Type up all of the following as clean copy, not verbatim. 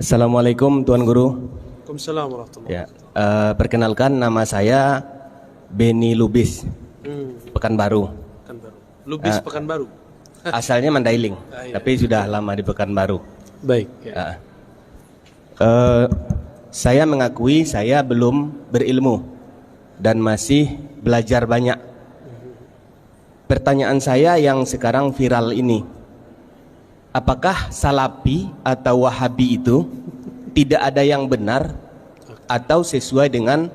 Assalamualaikum Tuan Guru. Waalaikumsalam warahmatullahi Ya, perkenalkan nama saya Beni Lubis, Pekanbaru. Pekanbaru. Lubis Pekanbaru. Asalnya Mandailing, Iya. tapi sudah lama di Pekanbaru. Baik. Ya. Saya mengakui saya belum berilmu dan masih belajar banyak. Pertanyaan saya yang sekarang viral ini, apakah Salafi atau Wahabi itu tidak ada yang benar atau sesuai dengan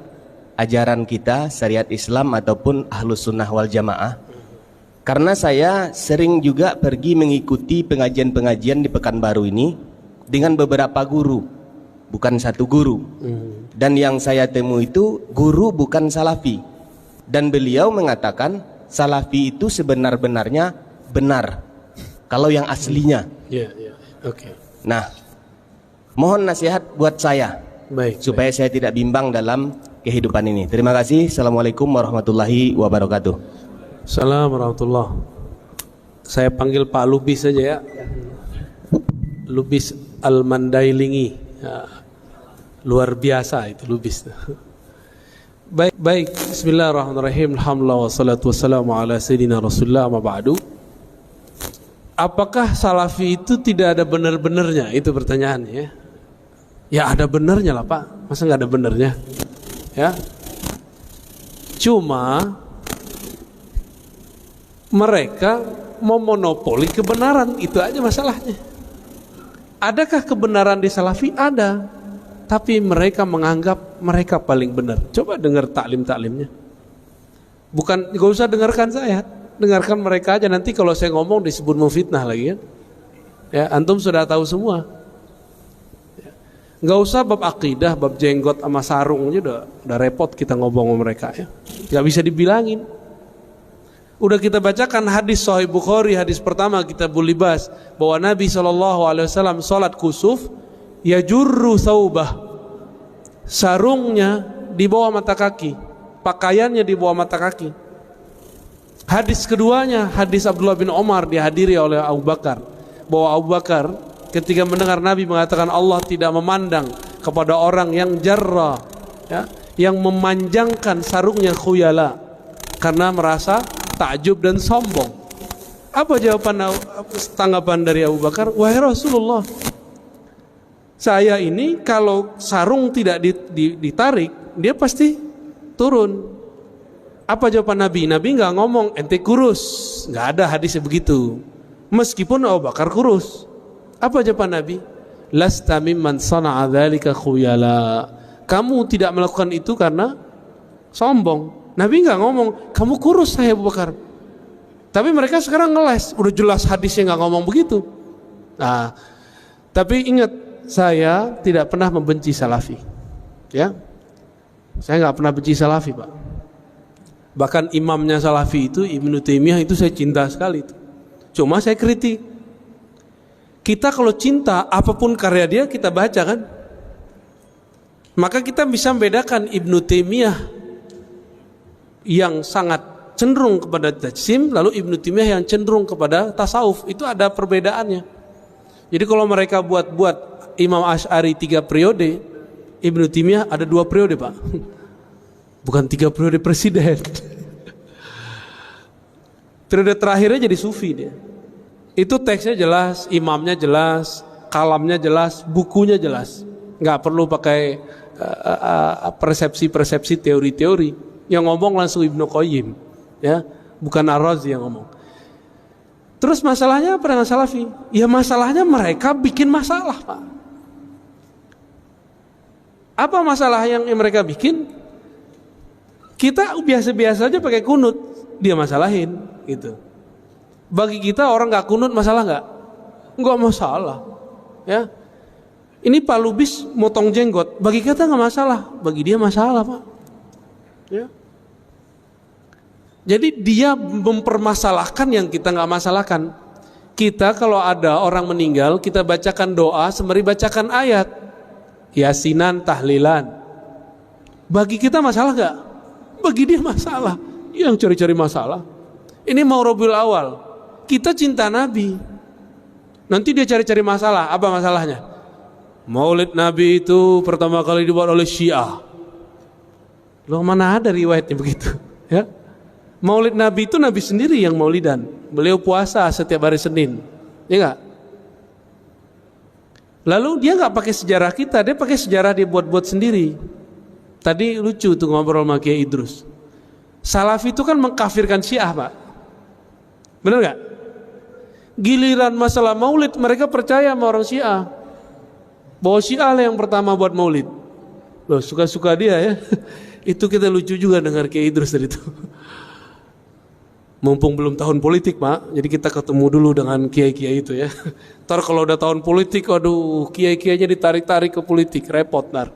ajaran kita syariat Islam ataupun Ahlus Sunnah wal Jamaah? Karena saya sering juga pergi mengikuti pengajian-pengajian di Pekanbaru ini dengan beberapa guru, bukan satu guru. Dan yang saya temui itu guru bukan Salafi, dan beliau mengatakan Salafi itu sebenar-benarnya benar kalau yang aslinya. Ya. Oke. Nah, mohon nasihat buat saya Baik. supaya saya tidak bimbang dalam kehidupan ini. Terima kasih. Assalamualaikum warahmatullahi wabarakatuh. Assalamualaikum warahmatullahi. Saya panggil Pak Lubis saja ya. Lubis Al-Mandailingi. Ya. Luar biasa itu Lubis. Baik. Bismillahirrahmanirrahim. Alhamdulillah wassalatu wassalamu ala sayyidina Rasulullah amma ba'du. Apakah Salafi itu tidak ada benar-benarnya? Itu pertanyaannya. Ya ada benarnya lah Pak. Masa nggak ada benarnya? Ya. Cuma mereka memonopoli kebenaran, itu aja masalahnya. Adakah kebenaran di Salafi? Ada. Tapi mereka menganggap mereka paling benar. Coba dengar taklim-taklimnya. Bukan, gak usah dengarkan saya. Dengarkan mereka aja, nanti kalau saya ngomong disebut memfitnah lagi kan. Ya, antum sudah tahu semua. Ya. Gak usah bab akidah, bab jenggot sama sarung aja udah repot kita ngomong sama mereka ya. Gak bisa dibilangin. Udah kita bacakan hadis Sahih Bukhari, hadis pertama Kitabul Libas, bahwa Nabi SAW sholat kusuf, yajurru thawbah, sarungnya di bawah mata kaki, pakaiannya di bawah mata kaki. Hadis keduanya, hadis Abdullah bin Umar, dihadiri oleh Abu Bakar, bahwa Abu Bakar ketika mendengar Nabi mengatakan Allah tidak memandang kepada orang yang jarra, ya, yang memanjangkan sarungnya khuyala karena merasa takjub dan sombong. Apa jawaban tanggapan dari Abu Bakar? Wahai Rasulullah, saya ini kalau sarung tidak ditarik, dia pasti turun. Apa jawaban Nabi? Nabi nggak ngomong ente kurus, nggak ada hadisnya begitu. Meskipun Abu Bakar kurus, apa jawaban Nabi? Lasta mimman sana'a dzalika khuyala. Kamu tidak melakukan itu karena sombong. Nabi nggak ngomong kamu kurus saya Abu Bakar. Tapi mereka sekarang ngeles, udah jelas hadisnya nggak ngomong begitu. Nah, tapi ingat, saya tidak pernah membenci Salafi. Ya, saya nggak pernah benci Salafi, Pak. Bahkan imamnya Salafi itu Ibnu Taimiyah itu saya cinta sekali itu. Cuma saya kritik. Kita kalau cinta apapun karya dia kita baca kan. Maka kita bisa membedakan Ibnu Taimiyah yang sangat cenderung kepada tajsim, lalu Ibnu Taimiyah yang cenderung kepada tasawuf. Itu ada perbedaannya. Jadi kalau mereka buat Imam Asy'ari 3 periode, Ibnu Taimiyah ada 2 periode Pak. Bukan 3 periode presiden. Periode terakhirnya jadi sufi dia. Itu teksnya jelas, imamnya jelas, kalamnya jelas, bukunya jelas. Nggak perlu pakai persepsi-persepsi, teori-teori. Yang ngomong langsung Ibnu Qayyim, ya, bukan Ar-Razi yang ngomong. Terus masalahnya apa dengan Salafi? Ya masalahnya mereka bikin masalah Pak. Apa masalah yang mereka bikin? Kita biasa-biasa aja pakai kunut, dia masalahin gitu. Bagi kita orang nggak kunut masalah nggak? Nggak masalah, ya. Ini Pak Lubis motong jenggot, bagi kita nggak masalah, bagi dia masalah Pak. Ya. Jadi dia mempermasalahkan yang kita nggak masalahkan. Kita kalau ada orang meninggal, kita bacakan doa sembari bacakan ayat, yasinan, tahlilan. Bagi kita masalah nggak? Bagi dia masalah. Yang cari-cari masalah. Ini mau Rabiul Awal, kita cinta Nabi. Nanti dia cari-cari masalah. Apa masalahnya? Maulid Nabi itu pertama kali dibuat oleh Syiah. Loh, mana ada riwayatnya begitu? Ya. Maulid Nabi itu Nabi sendiri yang maulidan. Beliau puasa setiap hari Senin. Ya enggak? Lalu dia enggak pakai sejarah kita, dia pakai sejarah dia buat-buat sendiri. Tadi lucu tuh ngobrol sama Kiai Idrus. Salafi itu kan mengkafirkan Syiah, Pak. Benar enggak? Giliran masalah maulid mereka percaya sama orang Syiah. Bahwa Syiah lah yang pertama buat maulid. Loh, suka-suka dia ya. Itu kita lucu juga dengar Kiai Idrus dari itu. Mumpung belum tahun politik, Pak, jadi kita ketemu dulu dengan kiai-kiai itu ya. Ntar kalau udah tahun politik, aduh, kiai-kiainya ditarik-tarik ke politik, repot ntar.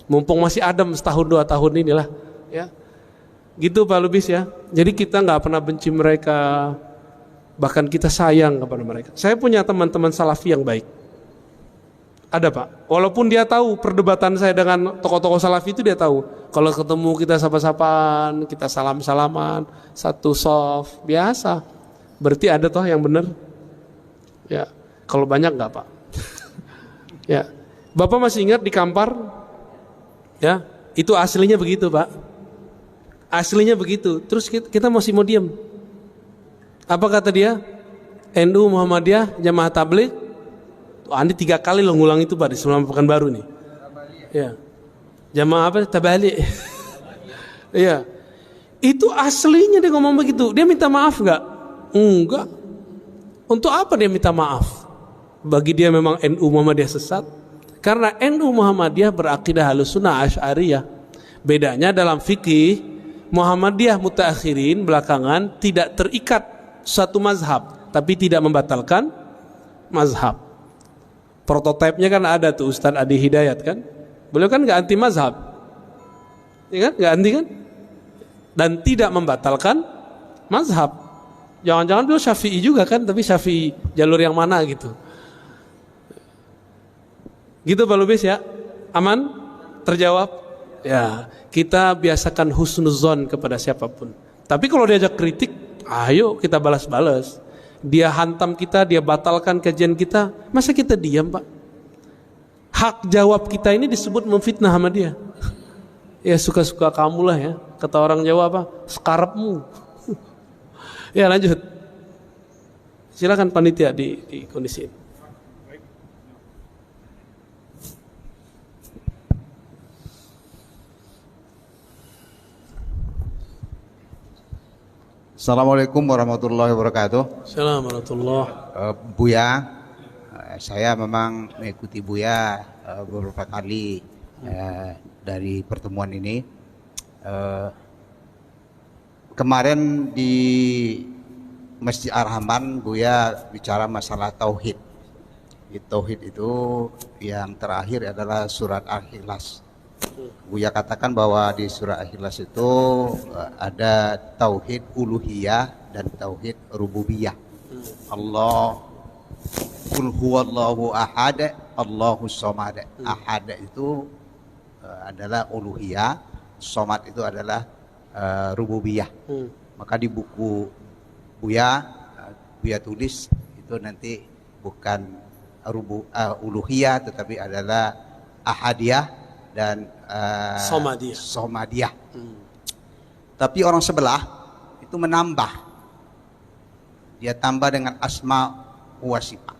Mumpung masih adem setahun 2 tahun inilah, ya. Gitu Pak Lubis ya. Jadi kita nggak pernah benci mereka, bahkan kita sayang kepada mereka. Saya punya teman-teman salafi yang baik. Ada Pak, walaupun dia tahu perdebatan saya dengan tokoh-tokoh salafi itu dia tahu. Kalau ketemu kita sapa-sapaan, kita salam-salaman, satu soft, biasa. Berarti ada toh yang benar. Ya, kalau banyak nggak Pak? Ya, Bapak masih ingat di Kampar? Ya, itu aslinya begitu Pak. Aslinya begitu. Terus kita masih mau diam. Apa kata dia? NU Muhammadiyah Jamaah Tabligh. Andi 3 kali lo ngulang itu Pak di selama Pekanbaru nih. Ya. Jamaah apa? Tabalik. Iya. Itu aslinya dia ngomong begitu. Dia minta maaf enggak? Enggak. Untuk apa dia minta maaf? Bagi dia memang NU Muhammadiyah sesat. Karena NU Muhammadiyah berakidah Ahlussunnah Asy'ariyah. Bedanya dalam fikih Muhammadiyah mutaakhirin belakangan tidak terikat satu mazhab, tapi tidak membatalkan mazhab. Prototipenya kan ada tuh Ustadz Adi Hidayat kan. Beliau kan gak anti mazhab, ya kan? Gak anti kan? Dan tidak membatalkan mazhab. Jangan-jangan beliau Syafi'i juga kan, tapi Syafi'i jalur yang mana gitu. Gitu Pak Lubis ya. Aman? Terjawab? Ya, kita biasakan husnuzon kepada siapapun. Tapi kalau diajak kritik, ayo kita balas-balas. Dia hantam kita, dia batalkan kajian kita, masa kita diam Pak? Hak jawab kita ini disebut memfitnah sama dia. Ya suka-suka kamu lah ya. Kata orang Jawa apa? Sekarepmu. Ya lanjut. Silakan panitia di kondisi ini. Assalamualaikum warahmatullahi wabarakatuh. Assalamualaikum warahmatullahi. Buya, saya memang mengikuti Buya beberapa kali dari pertemuan ini. Kemarin di Masjid Ar-Rahman Buya bicara masalah tauhid. Tauhid itu yang terakhir adalah surat Al-Ikhlas. Buya katakan bahwa di surah Al-Ikhlas itu ada tauhid uluhiyah dan tauhid rububiyah. Allah Qul huwallahu ahad Allahus samad. Ahad itu adalah uluhiyah, samad itu adalah rububiyah. Maka di buku Buya tulis itu nanti bukan uluhiyah tetapi adalah ahadiyah dan somadiyah. Tapi orang sebelah itu menambah, dia tambah dengan asma wa sifat.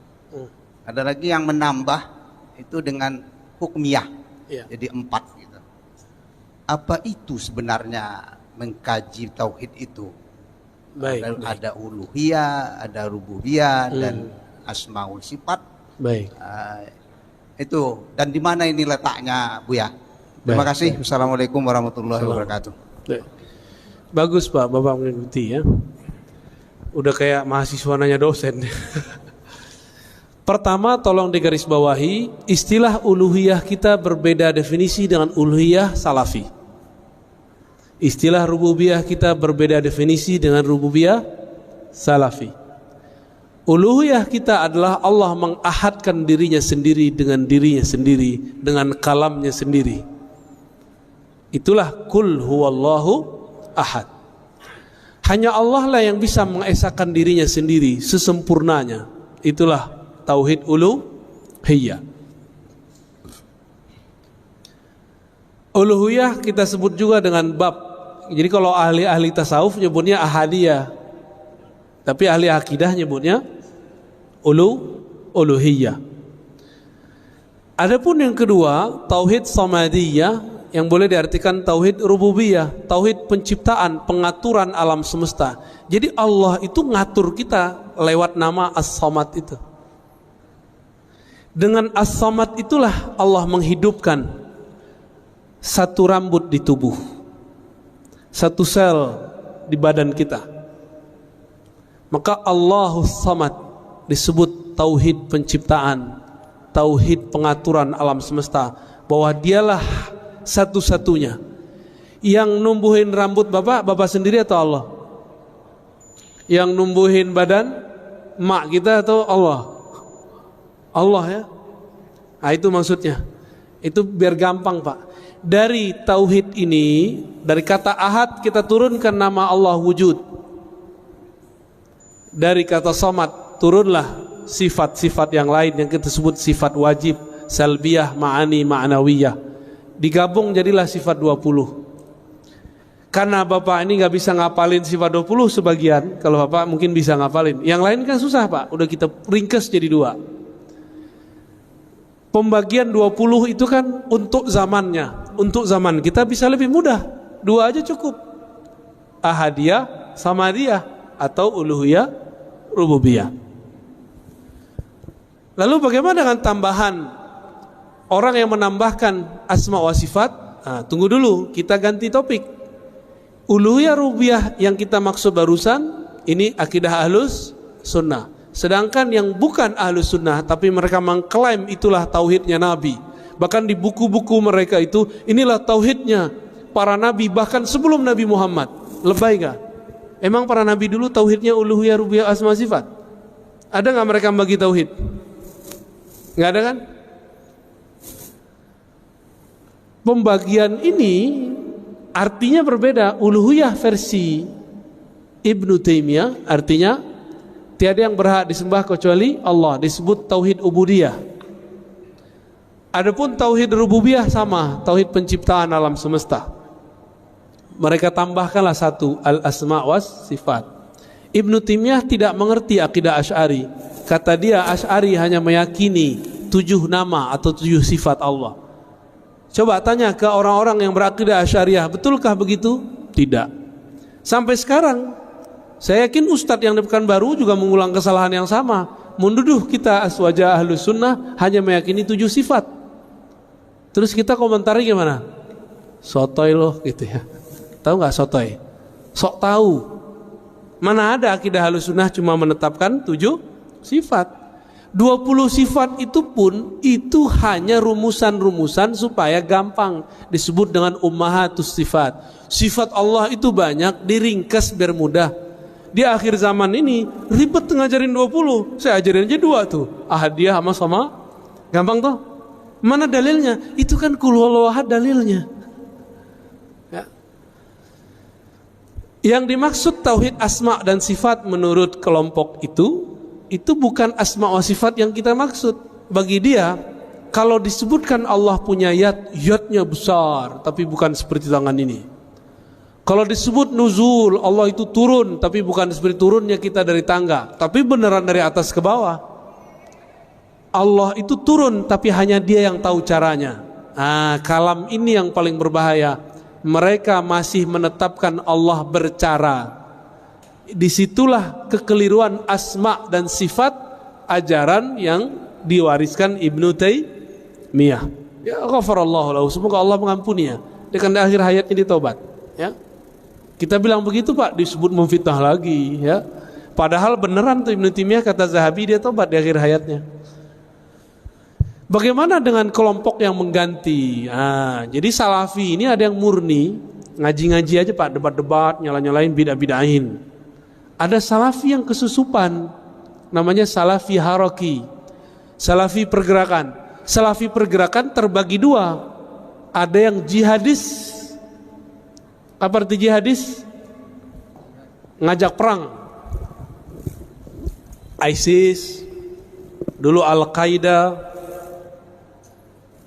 Ada lagi yang menambah itu dengan hukmiyah, jadi 4 gitu. Apa itu sebenarnya mengkaji tauhid itu? Ada uluhiyah, ada rububiyah dan asma wa sifat. Baik. Itu, dan di mana ini letaknya Buya? Terima kasih. Assalamualaikum warahmatullahi wabarakatuh. Bagus Pak, Bapak mengikuti ya. Udah kayak mahasiswa nanya dosen. Pertama, tolong digarisbawahi, istilah uluhiyah kita berbeda definisi dengan uluhiyah salafi. Istilah rububiyah kita berbeda definisi dengan rububiyah salafi. Uluhiyah kita adalah Allah mengahadkan dirinya sendiri, dengan kalamnya sendiri. Itulah kul huwallahu ahad. Hanya Allah lah yang bisa mengesahkan dirinya sendiri sesempurnanya. Itulah tauhid uluhiyah. Uluhiyah kita sebut juga dengan bab. Jadi kalau ahli-ahli tasawuf nyebutnya ahadiyah, tapi ahli akidah nyebutnya uluhiyah. Adapun yang kedua, tauhid samadiyah, yang boleh diartikan tauhid rububiyah, tauhid penciptaan, pengaturan alam semesta. Jadi Allah itu ngatur kita lewat nama As-Samad itu. Dengan As-Samad itulah Allah menghidupkan satu rambut di tubuh, satu sel di badan kita. Maka Allahus Samad disebut tauhid penciptaan, tauhid pengaturan alam semesta, bahwa dialah satu-satunya yang numbuhin rambut bapak sendiri atau Allah? Yang numbuhin badan mak kita atau Allah? Allah ya. Nah, itu maksudnya. Itu biar gampang Pak. Dari tauhid ini, dari kata ahad kita turunkan nama Allah wujud. Dari kata samad turunlah sifat-sifat yang lain yang kita sebut sifat wajib, salbiyah, ma'ani, ma'nawiyah. Digabung jadilah sifat 20. Karena Bapak ini gak bisa ngapalin sifat 20 sebagian, kalau Bapak mungkin bisa ngapalin. Yang lain kan susah Pak, udah kita ringkas jadi 2. Pembagian 20 itu kan untuk zamannya. Untuk zaman kita bisa lebih mudah, 2 aja cukup. Ahadiyah, samadiyah, atau uluhiyah, rububiyah. Lalu bagaimana dengan tambahan orang yang menambahkan asma wa sifat? Nah, tunggu dulu, kita ganti topik. Uluhiyah rububiyah yang kita maksud barusan ini akidah Ahlus Sunnah. Sedangkan yang bukan Ahlus Sunnah tapi mereka mengklaim itulah tauhidnya Nabi. Bahkan di buku-buku mereka itu inilah tauhidnya para nabi bahkan sebelum Nabi Muhammad. Lebay gak? Emang para nabi dulu tauhidnya uluhiyah rububiyah asma sifat? Ada gak mereka bagi tauhid? Gak ada kan? Pembagian ini artinya berbeda. Uluhiyah versi Ibnu Taimiyah artinya tiada yang berhak disembah kecuali Allah, disebut tauhid ubudiyah. Adapun tauhid rububiyah sama, tauhid penciptaan alam semesta. Mereka tambahkanlah satu, al-asma was sifat. Ibnu Taimiyah tidak mengerti akidah Asy'ari. Kata dia Asy'ari hanya meyakini 7 nama atau 7 sifat Allah. Coba tanya ke orang-orang yang berakidah Asy'ariyah, betulkah begitu? Tidak. Sampai sekarang saya yakin Ustadz yang di Pekanbaru juga mengulang kesalahan yang sama, menduduh kita aswaja Ahlus Sunnah hanya meyakini 7 sifat. Terus kita komentari gimana? Sotoy loh gitu ya. Tahu nggak sotoy? Sok tahu. Mana ada akidah Ahlus Sunnah cuma menetapkan 7 sifat. 20 sifat itu pun itu hanya rumusan-rumusan supaya gampang, disebut dengan ummahatus sifat. Sifat Allah itu banyak, diringkas biar mudah. Di akhir zaman ini ribet ngajarin 20. Saya ajarin aja 2 tuh, ahadiyah sama gampang toh. Mana dalilnya? Itu kan qul huwallahu ahad dalilnya ya. Yang dimaksud tauhid asma dan sifat menurut kelompok itu bukan asma wa sifat yang kita maksud. Bagi dia, kalau disebutkan Allah punya yadnya besar tapi bukan seperti tangan ini. Kalau disebut nuzul, Allah itu turun tapi bukan seperti turunnya kita dari tangga, tapi beneran dari atas ke bawah. Allah itu turun tapi hanya dia yang tahu caranya. Kalam ini yang paling berbahaya. Mereka masih menetapkan Allah bercara. Disitulah kekeliruan asma dan sifat ajaran yang diwariskan Ibnu Taimiyah. Ya ghafarallahu lahu, semoga Allah mengampuninya. Dengan akhir hayatnya ditobat. Ya. Kita bilang begitu Pak, disebut memfitnah lagi. Ya. Padahal beneran tuh Ibnu Taimiyah kata Zahabi dia tobat di akhir hayatnya. Bagaimana dengan kelompok yang mengganti? Jadi Salafi ini ada yang murni, ngaji-ngaji aja Pak, debat-debat, nyala-nyalain, bidah-bidahin. Ada Salafi yang kesusupan, namanya Salafi Haroki, Salafi pergerakan. Salafi pergerakan terbagi 2. Ada yang jihadis. Apa arti jihadis? Ngajak perang. ISIS, dulu Al-Qaeda.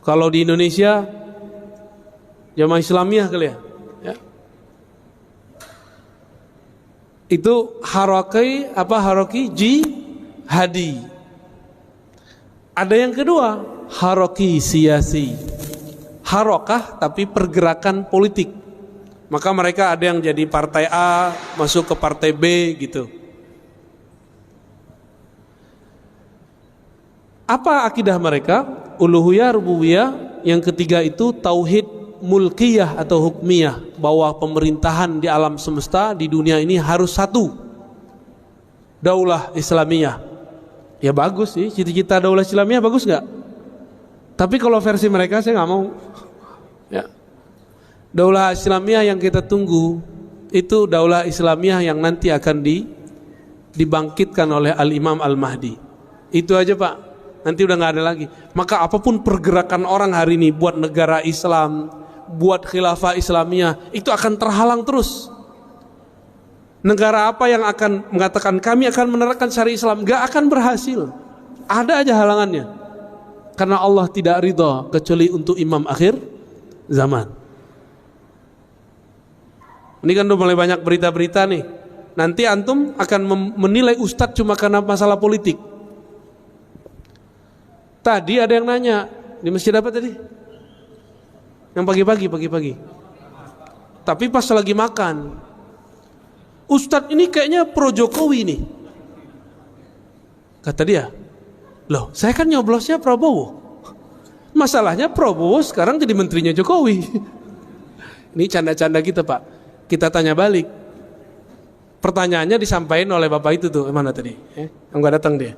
Kalau di Indonesia Jamaah Islamiyah kali ya. Ya. Itu haroki jihadi. Ada yang kedua, haroki siyasi. Harokah tapi pergerakan politik. Maka mereka ada yang jadi partai A masuk ke partai B gitu. Apa akidah mereka? Uluhiyah, rububiyah. Yang ketiga itu tauhid mulkiyah atau hukmiyah, bahwa pemerintahan di alam semesta di dunia ini harus satu, daulah Islamiyah. Ya bagus sih, cita-cita daulah Islamiyah bagus nggak? Tapi kalau versi mereka saya nggak mau. Ya. Daulah Islamiyah yang kita tunggu itu daulah Islamiyah yang nanti akan dibangkitkan oleh Al-Imam Al-Mahdi. Itu aja Pak, nanti udah nggak ada lagi. Maka apapun pergerakan orang hari ini buat negara Islam, buat khilafah Islamiyah, itu akan terhalang terus. Negara apa yang akan mengatakan kami akan menerapkan syariat Islam, gak akan berhasil. Ada aja halangannya. Karena Allah tidak ridha kecuali untuk imam akhir zaman. Ini kan udah mulai banyak berita-berita nih. Nanti antum akan menilai ustadz cuma karena masalah politik. Tadi ada yang nanya di masjid apa tadi? Yang pagi-pagi. Tapi pas lagi makan, ustadz ini kayaknya pro Jokowi nih. Kata dia, loh saya kan nyoblosnya Prabowo. Masalahnya Prabowo sekarang jadi menterinya Jokowi. Ini canda-canda kita Pak. Kita tanya balik. Pertanyaannya disampaikan oleh bapak itu tuh, mana tadi? Yang gak datang dia.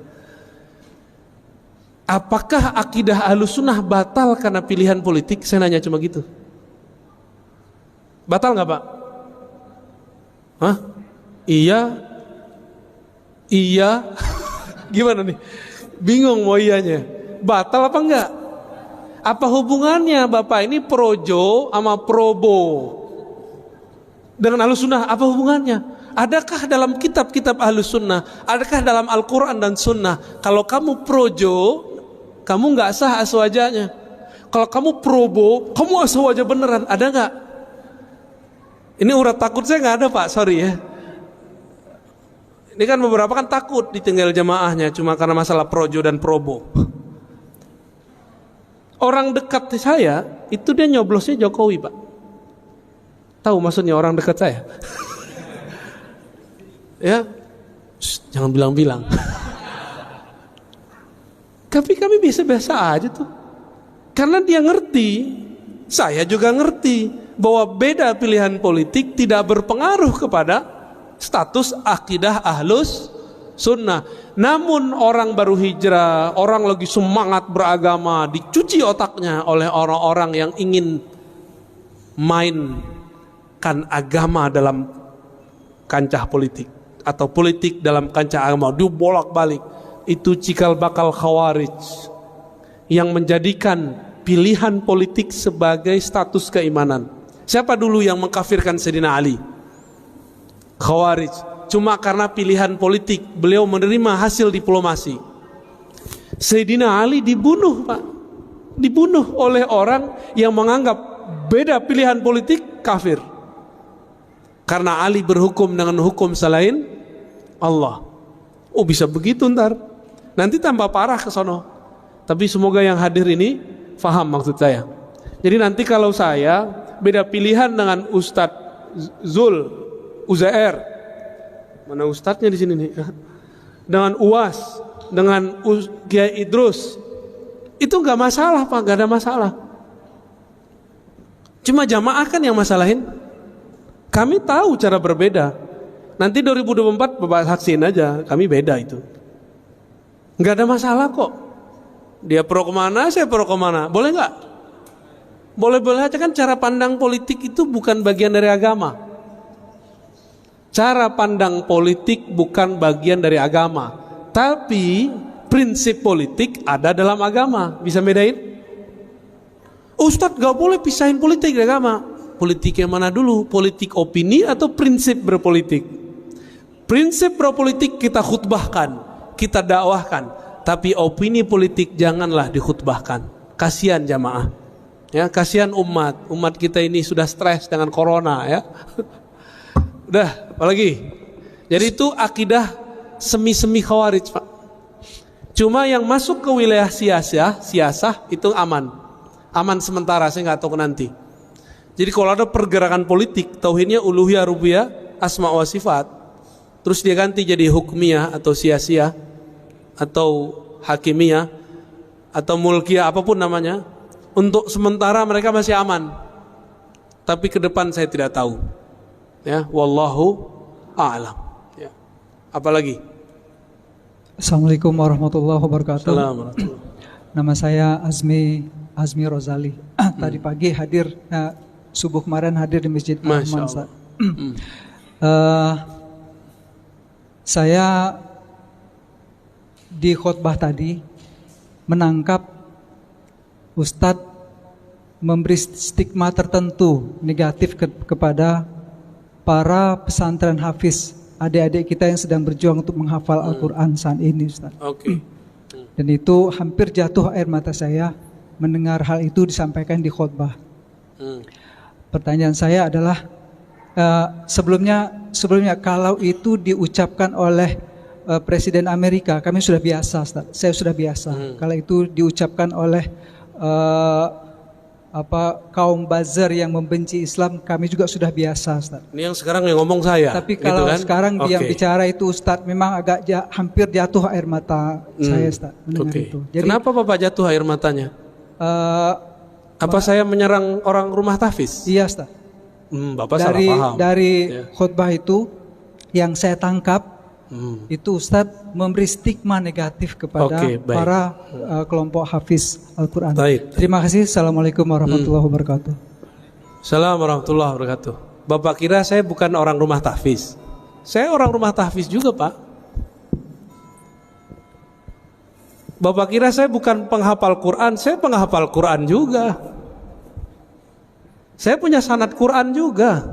Apakah akidah Ahlussunnah batal karena pilihan politik? Saya nanya cuma gitu. Batal gak Pak? Hah? Iya. Gimana nih? Bingung mau iyanya. Batal apa enggak? Apa hubungannya Bapak ini projo sama probo dengan Ahlussunnah? Apa hubungannya? Adakah dalam kitab-kitab Ahlussunnah, adakah dalam Al-Quran dan Sunnah, kalau kamu projo, kamu nggak sah aswajanya. Kalau kamu probo, kamu aswaja beneran. Ada nggak? Ini urat takut saya nggak ada Pak, sorry ya. Ini kan beberapa kan takut ditinggal jamaahnya cuma karena masalah projo dan probo. Orang dekat saya itu dia nyoblosnya Jokowi Pak. Tahu maksudnya orang dekat saya? Ya, jangan bilang-bilang. Tapi kami biasa-biasa aja tuh. Karena dia ngerti, saya juga ngerti bahwa beda pilihan politik tidak berpengaruh kepada status akidah Ahlus Sunnah. Namun orang baru hijrah, orang lagi semangat beragama, dicuci otaknya oleh orang-orang yang ingin mainkan agama dalam kancah politik atau politik dalam kancah agama, dibolak-balik. Itu cikal bakal khawarij yang menjadikan pilihan politik sebagai status keimanan. Siapa dulu yang mengkafirkan Sayyidina Ali? Khawarij. Cuma karena pilihan politik, beliau menerima hasil diplomasi. Sayyidina Ali dibunuh Pak. Dibunuh oleh orang yang menganggap beda pilihan politik kafir. Karena Ali berhukum dengan hukum selain Allah. Oh bisa begitu ntar. Nanti tambah parah ke sono. Tapi semoga yang hadir ini faham maksud saya. Jadi nanti kalau saya beda pilihan dengan Ustadz Uzair, mana ustadznya di sini nih? Dengan UAS, dengan Kiai Idrus, itu nggak masalah Pak, nggak ada masalah. Cuma jamaah kan yang masalahin. Kami tahu cara berbeda. Nanti 2024 Bapak saksin aja, kami beda itu. Nggak ada masalah kok. Dia pro kemana, saya pro kemana, boleh nggak? Boleh-boleh aja kan. Cara pandang politik itu bukan bagian dari agama. Cara pandang politik bukan bagian dari agama, tapi prinsip politik ada dalam agama. Bisa bedain? Ustadz gak boleh pisahin politik dari agama. Politik yang mana dulu? Politik opini atau prinsip berpolitik? Prinsip berpolitik kita khutbahkan, kita dakwahkan, tapi opini politik janganlah dikhutbahkan. Kasihan jamaah. Ya, kasihan umat kita ini sudah stres dengan corona ya. Udah, apalagi? Jadi itu akidah semi-semi khawarij, Pak. Cuma yang masuk ke wilayah siasah itu aman. Aman sementara, saya nggak tahu nanti. Jadi kalau ada pergerakan politik, tauhidnya uluhiyah, rububiyah, asma wa sifat, terus dia ganti jadi hukmiyah atau siasiyah atau hakimiyah atau mulkiyah, apapun namanya, untuk sementara mereka masih aman. Tapi ke depan saya tidak tahu. Ya, wallahu a'lam. Ya. Apalagi? Assalamualaikum warahmatullahi wabarakatuh. Assalamualaikum. Nama saya Azmi Rozali. Tadi pagi hadir, subuh kemarin hadir di Masjid Rahman. Saya di khutbah tadi menangkap Ustadz memberi stigma tertentu negatif kepada para pesantren hafiz, adik-adik kita yang sedang berjuang untuk menghafal Al-Quran saat ini, Ustaz. Oke. Dan itu hampir jatuh air mata saya mendengar hal itu disampaikan di khutbah. Pertanyaan saya adalah, sebelumnya kalau itu diucapkan oleh Presiden Amerika, kami sudah biasa, Ustaz. Saya sudah biasa. Kalau itu diucapkan oleh kaum buzzer yang membenci Islam, kami juga sudah biasa, Ustaz. Ini yang sekarang yang ngomong saya. Tapi kalau gitu kan? sekarang yang bicara itu, Ustaz, memang agak hampir jatuh air mata saya, Ustaz, mendengar itu. Jadi, kenapa Bapak jatuh air matanya? Apa saya menyerang orang rumah tahfiz? Iya, Ustaz. Bapak salah paham. Dari khutbah itu yang saya tangkap, itu Ustadz memberi stigma negatif kepada para kelompok hafiz Al-Quran. Terima kasih. Assalamualaikum warahmatullahi wabarakatuh. Assalamualaikum warahmatullahi wabarakatuh. Bapak kira saya bukan orang rumah tahfiz? Saya orang rumah tahfiz juga, Pak. Bapak kira saya bukan penghafal Quran? Saya penghafal Quran juga. Saya punya sanad Quran juga.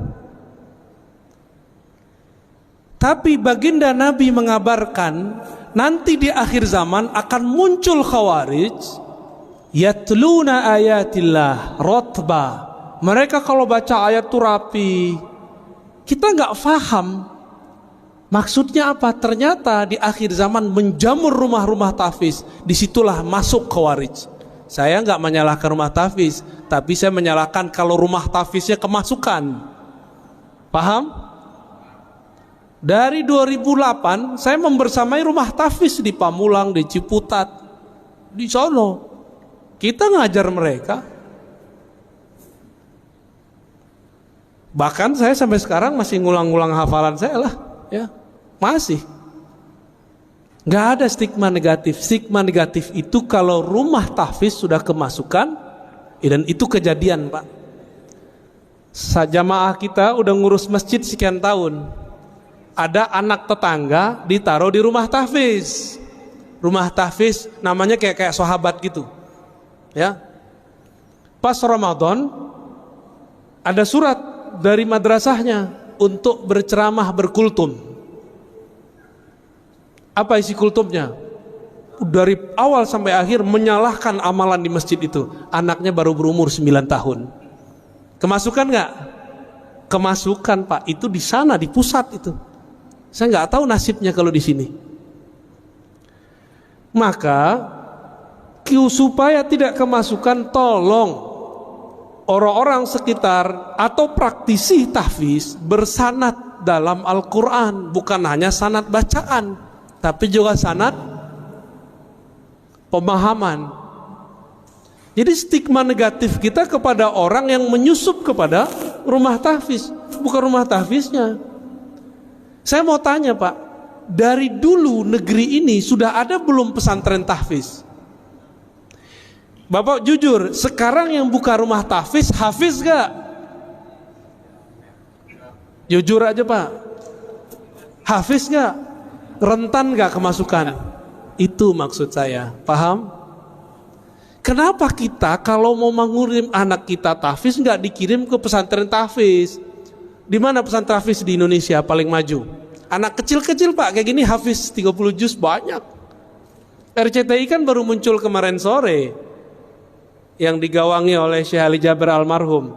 Tapi baginda Nabi mengabarkan nanti di akhir zaman akan muncul khawarij yatluna ayatillah rotba. Mereka kalau baca ayat itu rapi. Kita nggak paham maksudnya apa. Ternyata di akhir zaman menjamur rumah-rumah tahfiz. Disitulah masuk khawarij. Saya nggak menyalahkan rumah tahfiz, tapi saya menyalahkan kalau rumah tahfiznya kemasukan. Paham? Dari 2008 saya membersamai rumah tahfiz di Pamulang, di Ciputat, di sono. Kita ngajar mereka. Bahkan saya sampai sekarang masih ngulang-ngulang hafalan saya lah, ya. Masih. Nggak ada stigma negatif. Stigma negatif itu kalau rumah tahfiz sudah kemasukan, dan itu kejadian, Pak. Jamaah kita udah ngurus masjid sekian tahun. Ada anak tetangga ditaruh di rumah tahfiz. Rumah tahfiz namanya kayak sahabat gitu. Ya. Pas Ramadan ada surat dari madrasahnya untuk berceramah berkultum. Apa isi kultumnya? Dari awal sampai akhir menyalahkan amalan di masjid itu. Anaknya baru berumur 9 tahun. Kemasukan nggak? Kemasukan, Pak. Itu di sana, di pusat itu. Saya nggak tahu nasibnya kalau di sini. Maka supaya tidak kemasukan, tolong orang-orang sekitar atau praktisi tahfiz bersanad dalam Al-Quran, bukan hanya sanad bacaan, tapi juga sanad pemahaman. Jadi stigma negatif kita kepada orang yang menyusup kepada rumah tahfiz, bukan rumah tahfiznya. Saya mau tanya, Pak, dari dulu negeri ini sudah ada belum pesantren tahfiz? Bapak jujur, sekarang yang buka rumah tahfiz, hafiz gak? Jujur aja, Pak. Hafiz gak? Rentan gak kemasukan? Itu maksud saya, paham? Kenapa kita kalau mau mengirim anak kita tahfiz gak dikirim ke pesantren tahfiz? Di mana pesantren tahfiz di Indonesia paling maju? Anak kecil-kecil, Pak, kayak gini hafiz 30 juz banyak. RCTI kan baru muncul kemarin sore. yang digawangi oleh Syekh Ali Jaber almarhum.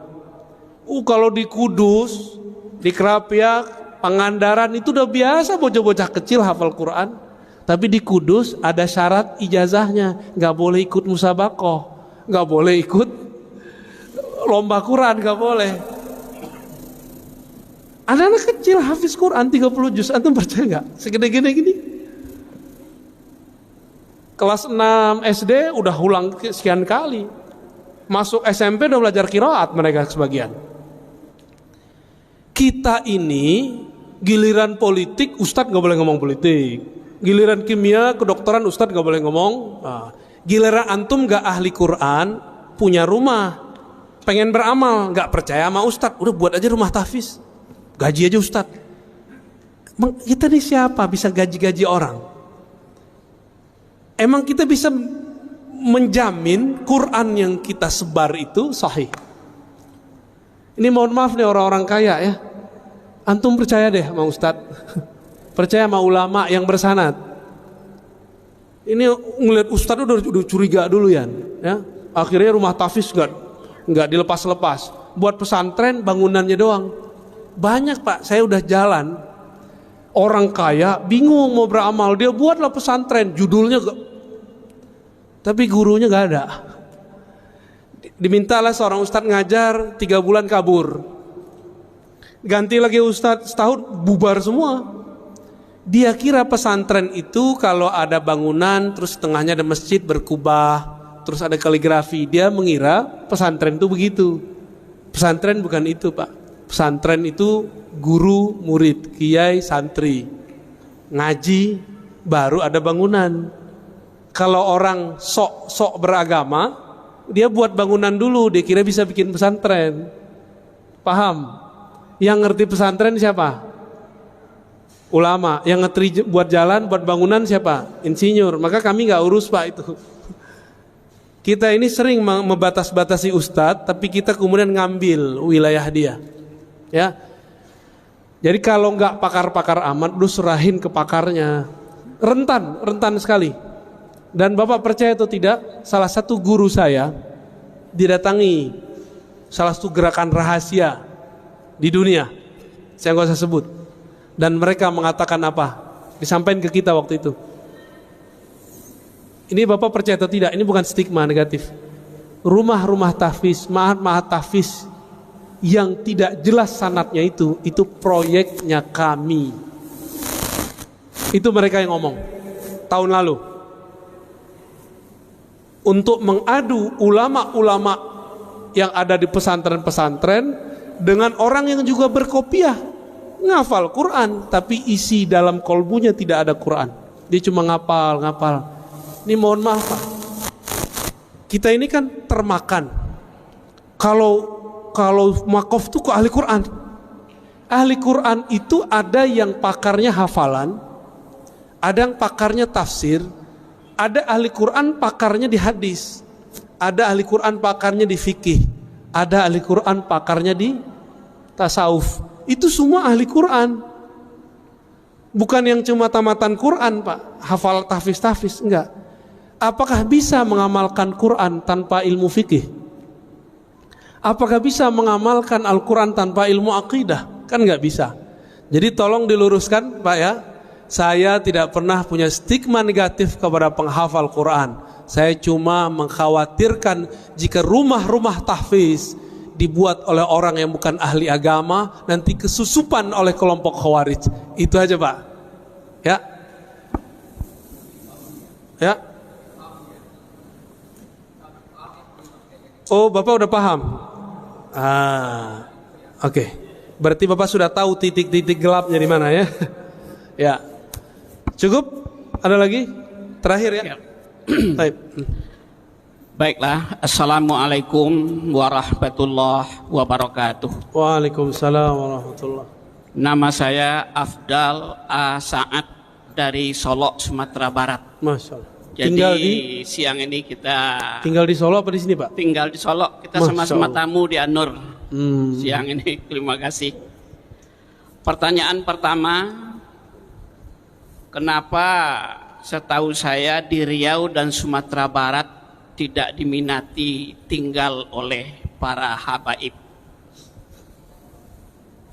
Kalau di Kudus, di Kerapiak, Pangandaran itu udah biasa bocah-bocah kecil hafal Quran. Tapi di Kudus ada syarat ijazahnya, nggak boleh ikut musabakoh, nggak boleh ikut lomba Quran, nggak boleh. Ada anak kecil hafiz Quran 30 juz, antum percaya nggak? Segede-gede gini. Kelas 6 SD udah ulang sekian kali. Masuk SMP udah belajar qiraat mereka sebagian. Kita ini giliran politik, ustadz nggak boleh ngomong politik. Giliran kimia, kedokteran, ustadz gak boleh ngomong. Giliran antum gak ahli Quran, punya rumah, pengen beramal, gak percaya sama ustadz, udah buat aja rumah tahfiz, gaji aja ustadz. Kita nih siapa bisa gaji-gaji orang? Emang kita bisa menjamin Quran yang kita sebar itu sahih? Ini mohon maaf nih orang-orang kaya ya, antum percaya deh sama ustadz, percaya sama ulama yang bersanad. Ini ngeliat ustadz udah curiga dulu ya. Akhirnya rumah tahfiz nggak dilepas-lepas. Buat pesantren bangunannya doang. Banyak pak, saya udah jalan. Orang kaya bingung mau beramal, dia buatlah pesantren, judulnya tapi gurunya nggak ada. Dimintalah seorang ustadz ngajar 3 bulan kabur. Ganti lagi ustadz setahun bubar semua. Dia kira pesantren itu kalau ada bangunan terus tengahnya ada masjid berkubah, terus ada kaligrafi, dia mengira pesantren itu begitu. Pesantren bukan itu pak. Pesantren itu guru, murid, kiai, santri, ngaji, baru ada bangunan. Kalau orang sok beragama, dia buat bangunan dulu, dia kira bisa bikin pesantren. Paham? Yang ngerti pesantren siapa? Ulama. Yang ngetri buat jalan, buat bangunan siapa? Insinyur. Maka kami nggak urus pak itu. Kita ini sering membatas-batasi ustadz, tapi kita kemudian ngambil wilayah dia. Ya. Jadi kalau nggak pakar-pakar amat, lu serahin ke pakarnya. Rentan sekali. Dan bapak percaya atau tidak, salah satu guru saya didatangi salah satu gerakan rahasia di dunia. Saya nggak usah sebut. Dan mereka mengatakan apa? Disampaikan ke kita waktu itu. Ini bapak percaya atau tidak? Ini bukan stigma negatif. Rumah-rumah tahfiz, ma'had tahfiz yang tidak jelas sanadnya itu proyeknya kami. Itu mereka yang ngomong tahun lalu. Untuk mengadu ulama-ulama yang ada di pesantren-pesantren dengan orang yang juga berkopiah. Ngafal Quran tapi isi dalam kolbunya tidak ada Quran. Dia cuma ngapal. Ini mohon maaf Pak, kita ini kan termakan. Kalau makof itu ke ahli Quran. Ahli Quran itu ada yang pakarnya hafalan, ada yang pakarnya tafsir, ada ahli Quran pakarnya di hadis, ada ahli Quran pakarnya di fikih, ada ahli Quran pakarnya di tasawuf. Itu semua ahli Quran. Bukan yang cuma tamatan Quran pak, hafal tahfiz, enggak. Apakah bisa mengamalkan Quran tanpa ilmu fikih? Apakah bisa mengamalkan Al-Quran tanpa ilmu akidah? Kan enggak bisa. Jadi tolong diluruskan pak ya. Saya tidak pernah punya stigma negatif kepada penghafal Quran. Saya cuma mengkhawatirkan jika rumah-rumah tahfiz dibuat oleh orang yang bukan ahli agama, nanti kesusupan oleh kelompok khawarij. Itu aja pak. Ya. Oh bapak udah paham. Oke. Berarti bapak sudah tahu titik-titik gelapnya di mana ya. Ya. Cukup? Ada lagi? Terakhir ya. Baik. Baiklah, Assalamualaikum warahmatullahi wabarakatuh. Waalaikumsalam warahmatullahi. Nama saya Afdal A. Saad dari Solok, Sumatera Barat. Masya Allah. Jadi siang ini kita tinggal di Solo apa di sini Pak? Tinggal di Solok. Kita sama-sama tamu di An-Nur siang ini. Terima kasih. Pertanyaan pertama, kenapa setahu saya di Riau dan Sumatera Barat tidak diminati tinggal oleh para habaib.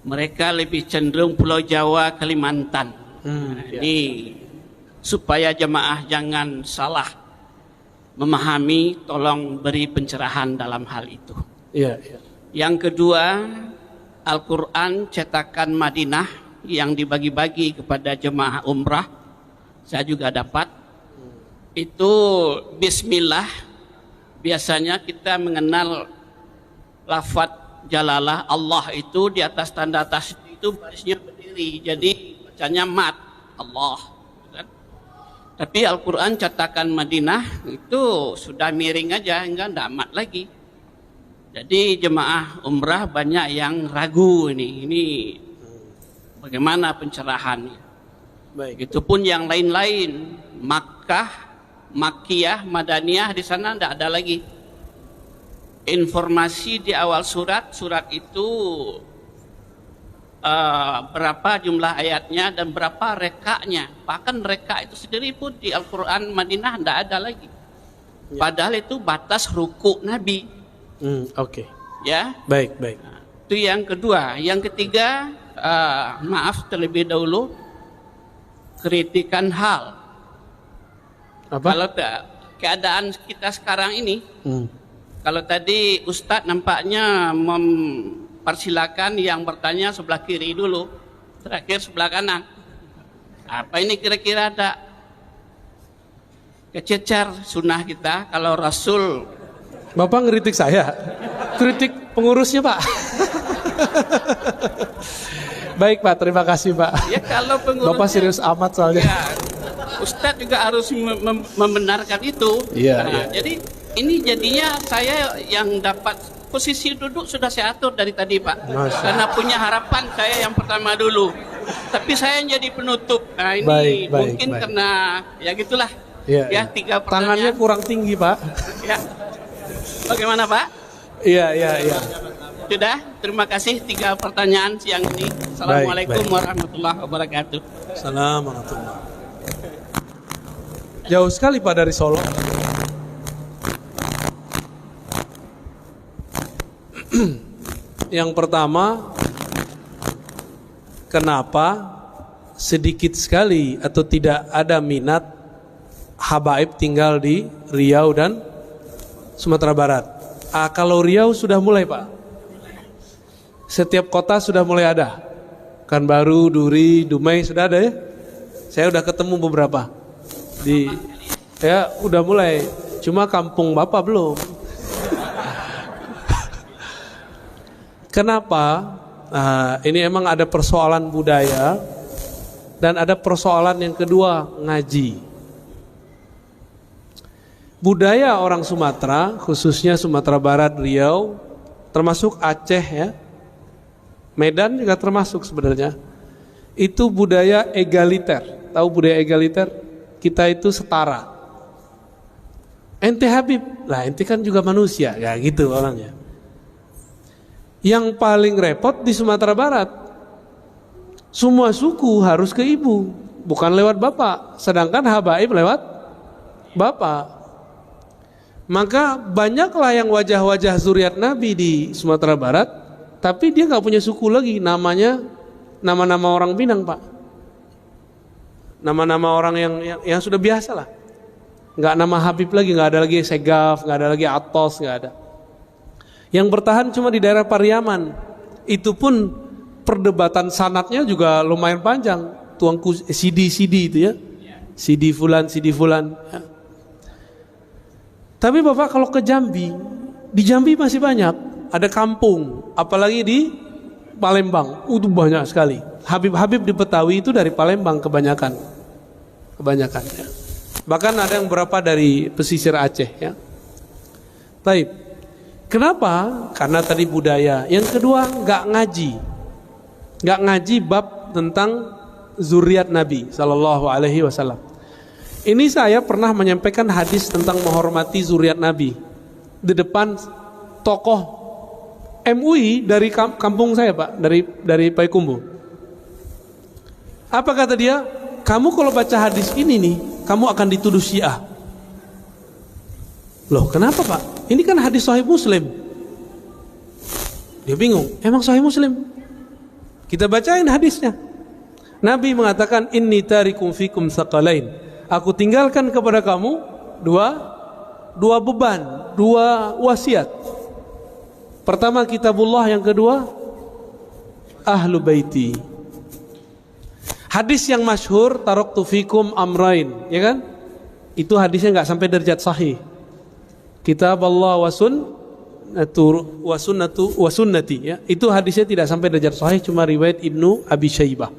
Mereka lebih cenderung Pulau Jawa, Kalimantan. Ini supaya jemaah jangan salah memahami, tolong beri pencerahan dalam hal itu. Yang kedua, Al-Quran cetakan Madinah yang dibagi-bagi kepada jemaah umrah, saya juga dapat. Itu Bismillah, biasanya kita mengenal lafadz Jalalah Allah itu di atas tanda tasydid itu barisnya berdiri, jadi bacanya mat Allah. Tapi Al-Quran cetakan Madinah itu sudah miring aja, enggak mat lagi. Jadi jemaah umrah banyak yang ragu ini bagaimana pencerahannya. Begitupun yang lain-lain, Makkah, Makkiyah, Madaniyah, di sana tidak ada lagi. Informasi di awal surat itu berapa jumlah ayatnya dan berapa rekaknya. Bahkan rekak itu sendiri pun di Al-Quran Madinah tidak ada lagi. Padahal itu batas ruku Nabi. Ya. Baik. Itu yang kedua. Yang ketiga, maaf terlebih dahulu, kritikan hal. Kalau keadaan kita sekarang ini, kalau tadi Ustadz nampaknya mempersilakan yang bertanya sebelah kiri dulu, terakhir sebelah kanan. Apa ini kira-kira ada kececer sunnah kita kalau Rasul. Bapak ngeritik saya, kritik pengurusnya Pak. Baik Pak, terima kasih Pak. Ya kalau pengurusnya, Bapak serius amat soalnya. Ya, Ustadz juga harus membenarkan itu. Jadi ini jadinya saya yang dapat posisi duduk sudah saya atur dari tadi Pak. Karena punya harapan saya yang pertama dulu. Tapi saya jadi penutup. Nah ini mungkin karena ya gitulah. Ya 3 pertanyaan. Tangannya kurang tinggi Pak. Ya. Bagaimana Pak? Iya. Sudah, terima kasih 3 pertanyaan siang ini. Assalamualaikum warahmatullahi wabarakatuh. Assalamualaikum warahmatullahi wabarakatuh. Jauh sekali Pak dari Solo. Yang pertama, kenapa sedikit sekali atau tidak ada minat habaib tinggal di Riau dan Sumatera Barat? Kalau Riau sudah mulai Pak, setiap kota sudah mulai ada. Pekanbaru, Duri, Dumai sudah ada ya. Saya udah ketemu beberapa udah mulai. Cuma kampung Bapak belum. Kenapa? Ini emang ada persoalan budaya dan ada persoalan yang kedua, ngaji. Budaya orang Sumatera, khususnya Sumatera Barat, Riau, termasuk Aceh ya, Medan juga termasuk sebenarnya. Itu budaya egaliter. Tahu budaya egaliter? Kita itu setara. Ente Habib, lah ente kan juga manusia, ya gitu orangnya. Yang paling repot di Sumatera Barat, semua suku harus ke ibu, bukan lewat bapak. Sedangkan habaib lewat bapak. Maka banyaklah yang wajah-wajah zuriat Nabi di Sumatera Barat, tapi dia nggak punya suku lagi, namanya nama-nama orang Minang Pak. Nama-nama orang yang sudah biasa lah. Nggak nama Habib lagi, nggak ada lagi Segaf, nggak ada lagi Atos, nggak ada. Yang bertahan cuma di daerah Pariaman. Itu pun perdebatan sanatnya juga lumayan panjang. Tuangku CD itu ya. CD fulan ya. Tapi Bapak kalau ke Jambi, di Jambi masih banyak. Ada kampung, apalagi di Palembang. Itu banyak sekali. Habib-habib di Betawi itu dari Palembang kebanyakan ya. Bahkan ada yang beberapa dari pesisir Aceh ya. Baik. Kenapa? Karena tadi budaya. Yang kedua, nggak ngaji bab tentang zuriat Nabi Sallallahu Alaihi Wasallam. Ini saya pernah menyampaikan hadis tentang menghormati zuriat Nabi di depan tokoh MUI dari kampung saya Pak, dari Payakumbuh. Apa kata dia? Kamu kalau baca hadis ini nih, kamu akan dituduh Syiah. Loh kenapa Pak? Ini kan hadis Sahih Muslim. Dia bingung, emang Sahih Muslim? Kita bacain hadisnya. Nabi mengatakan, inni tarikum fikum tsaqalain. Aku tinggalkan kepada kamu dua beban, dua wasiat. Pertama kitabullah, yang kedua ahlu baiti. Hadis yang masyhur, taraktu fikum amrain, ya kan? Itu hadisnya nggak sampai derajat sahih. Kitab Allah wa sunnati, ya. Itu hadisnya tidak sampai derajat sahih, cuma riwayat Ibnu Abi Syaibah.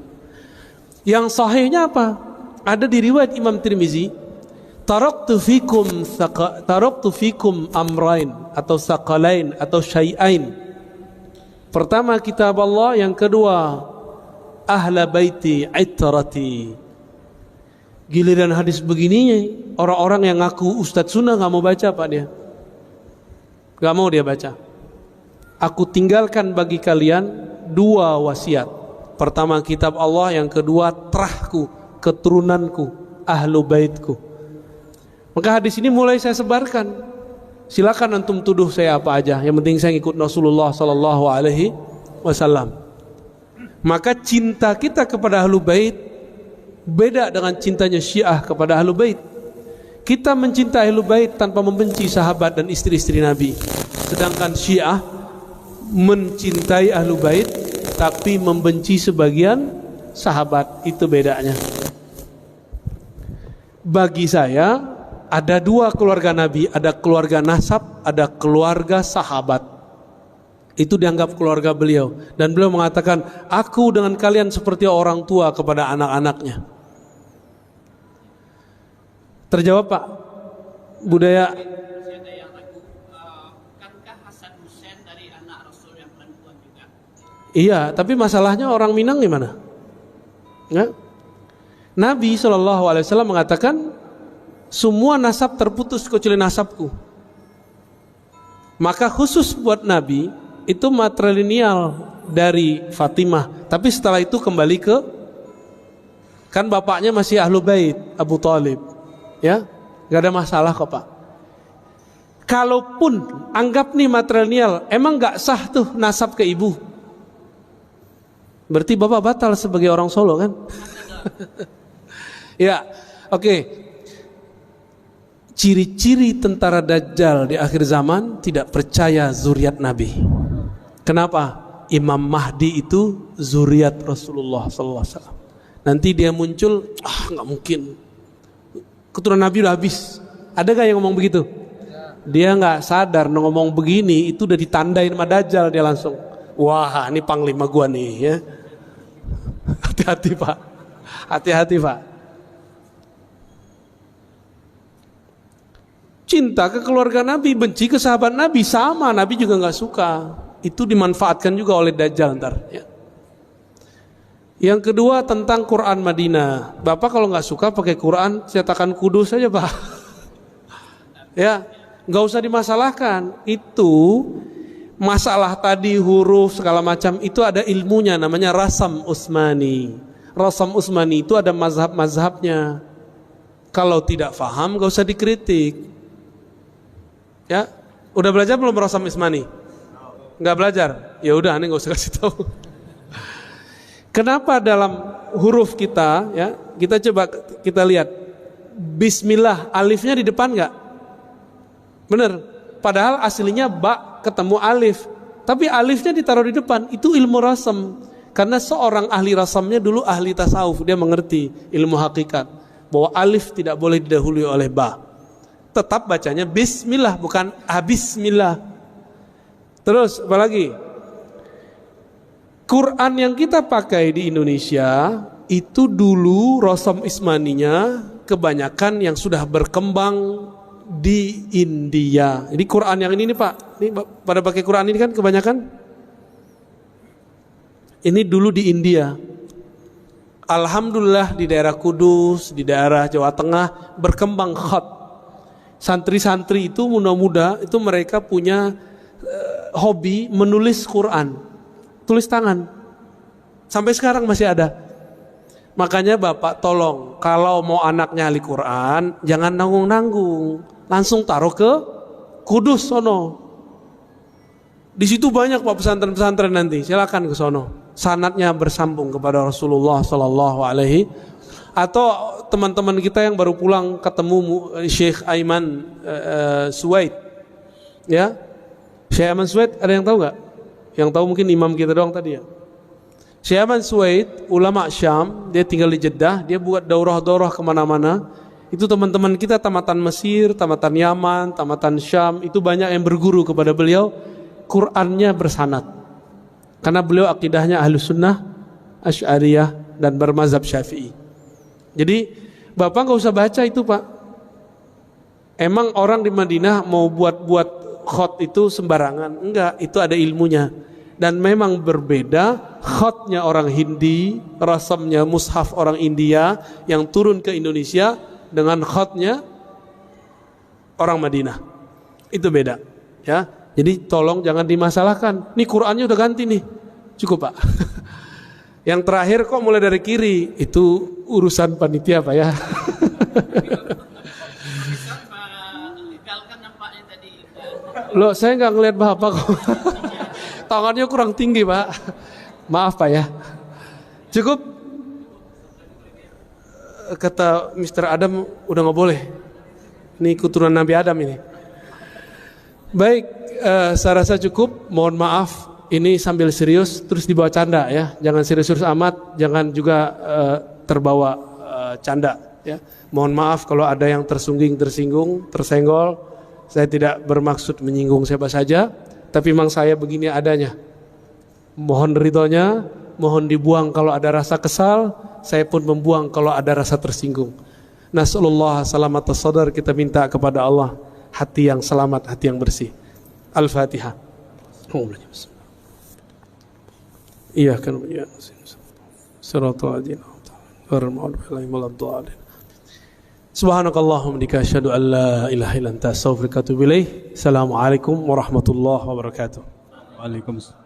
Yang sahihnya apa? Ada di riwayat Imam Tirmizi, taraktu fikum amrain atau saqalain atau syai'ain. Pertama kitab Allah, yang kedua ahla baiti itrati. Giliran hadis begini, orang-orang yang ngaku Ustadz Sunnah gak mau baca Pak dia. Gak mau dia baca. Aku tinggalkan bagi kalian dua wasiat. Pertama kitab Allah, yang kedua terahku, keturunanku, ahlu baitku. Maka hadis ini mulai saya sebarkan. Silakan antum tuduh saya apa aja, yang penting saya ikut Rasulullah sallallahu alaihi wasallam. Maka cinta kita kepada ahlu bait beda dengan cintanya Syiah kepada ahlu bait. Kita mencintai ahlu bait tanpa membenci sahabat dan istri-istri Nabi. Sedangkan Syiah mencintai ahlu bait tapi membenci sebagian sahabat. Itu bedanya. Bagi saya ada dua keluarga Nabi, ada keluarga nasab, ada keluarga sahabat. Itu dianggap keluarga beliau, dan beliau mengatakan, aku dengan kalian seperti orang tua kepada anak-anaknya. Terjawab Pak? Budaya Ada yang ragu, kankah Hasan Hussein dari anak Rasul yang perempuan juga? iya, tapi masalahnya orang Minang gimana? Ya? Nabi SAW mengatakan, semua nasab terputus kecuali nasabku. Maka khusus buat Nabi itu matrilineal dari Fatimah, tapi setelah itu kembali ke, kan bapaknya masih ahlu bait Abu Thalib, ya, gak ada masalah kok Pak. Kalaupun anggap nih matrilineal, emang gak sah tuh nasab ke ibu, berarti bapak batal sebagai orang Solo kan? Ya, oke. Ciri-ciri tentara Dajjal di akhir zaman tidak percaya zuriat Nabi. Kenapa? Imam Mahdi itu zuriat Rasulullah SAW. Nanti dia muncul, nggak mungkin. Keturunan Nabi udah habis. Ada gak yang ngomong begitu? Dia nggak sadar ngomong begini itu udah ditandain sama Dajjal, dia langsung, wah ini panglima gua nih ya. Hati-hati Pak. Hati-hati Pak. Cinta ke keluarga Nabi, benci ke sahabat Nabi, sama, Nabi juga nggak suka. Itu dimanfaatkan juga oleh Dajjal ntar. Ya. Yang kedua tentang Quran Madinah. Bapak kalau nggak suka pakai Quran cetakan Kudus saja Pak. Ya, nggak usah dimasalahkan. Itu masalah tadi huruf segala macam itu ada ilmunya, namanya Rasam Utsmani. Rasam Utsmani itu ada mazhab-mazhabnya. Kalau tidak paham nggak usah dikritik. Ya, udah belajar belum Rasam Utsmani? Nggak belajar? Ya udah, ini nggak usah kasih tahu. Kenapa dalam huruf kita, ya, kita coba kita lihat Bismillah, alifnya di depan nggak? Bener. Padahal aslinya ba ketemu alif, tapi alifnya ditaruh di depan. Itu ilmu rasam. Karena seorang ahli rasamnya dulu ahli tasawuf, dia mengerti ilmu hakikat bahwa alif tidak boleh didahului oleh ba. Tetap bacanya Bismillah, bukan Bismillah. Terus apalagi? Quran yang kita pakai di Indonesia itu dulu Rasam Utsmaninya kebanyakan yang sudah berkembang di India. Jadi Quran yang ini nih Pak, ini pada pakai Quran ini kan kebanyakan. Ini dulu di India. Alhamdulillah di daerah Kudus, di daerah Jawa Tengah berkembang khat. Santri-santri itu muda-muda itu mereka punya hobi menulis Quran, tulis tangan. Sampai sekarang masih ada. Makanya Bapak tolong kalau mau anaknya ahli Quran jangan nanggung-nanggung, langsung taruh ke Kudus sono. Di situ banyak Pak pesantren-pesantren nanti. Silakan ke sono. Sanadnya bersambung kepada Rasulullah sallallahu alaihi. Atau teman-teman kita yang baru pulang ketemu Syekh Aiman Suwaid. Ya. Syekh Aiman Suwaid ada yang tahu enggak? Yang tahu mungkin imam kita doang tadi ya. Syekh Aiman Suwaid, ulama Syam, dia tinggal di Jeddah, dia buat daurah-daurah kemana-mana. Itu teman-teman kita tamatan Mesir, tamatan Yaman, tamatan Syam, itu banyak yang berguru kepada beliau. Qur'annya bersanad. Karena beliau akidahnya Ahlus Sunnah, Asy'ariyah, dan bermazhab Syafi'i. Jadi Bapak nggak usah baca itu Pak. Emang orang di Madinah mau buat khot itu sembarangan? Enggak, itu ada ilmunya. Dan memang berbeda khotnya orang Hindi, rasamnya mushaf orang India yang turun ke Indonesia dengan khotnya orang Madinah. Itu beda, ya. Jadi tolong jangan dimasalahkan. Nih Qur'annya udah ganti nih. Cukup Pak. Yang terakhir kok mulai dari kiri, itu urusan panitia Pak ya. Loh, saya nggak ngelihat Bapak kok. Tangannya kurang tinggi Pak. Maaf Pak ya. Cukup. Kata Mr. Adam udah nggak boleh. Ini keturunan Nabi Adam ini. Baik, saya rasa cukup. Mohon maaf, ini sambil serius terus dibawa canda ya. Jangan serius-serius amat, jangan juga terbawa canda ya. Mohon maaf kalau ada yang tersinggung, tersenggol. Saya tidak bermaksud menyinggung siapa saja, tapi memang saya begini adanya. Mohon ridhonya, mohon dibuang kalau ada rasa kesal, saya pun membuang kalau ada rasa tersinggung. Nasallallahu salamat as-sadar, kita minta kepada Allah hati yang selamat, hati yang bersih. Al-Fatihah. Iya kan ya. Siratal ladzina Subhanakallahumma bika asyhadu an la ilaha illa anta astaghfiruka wa atubu ilaik. Assalamualaikum warahmatullahi wabarakatuh. Waalaikumsalam.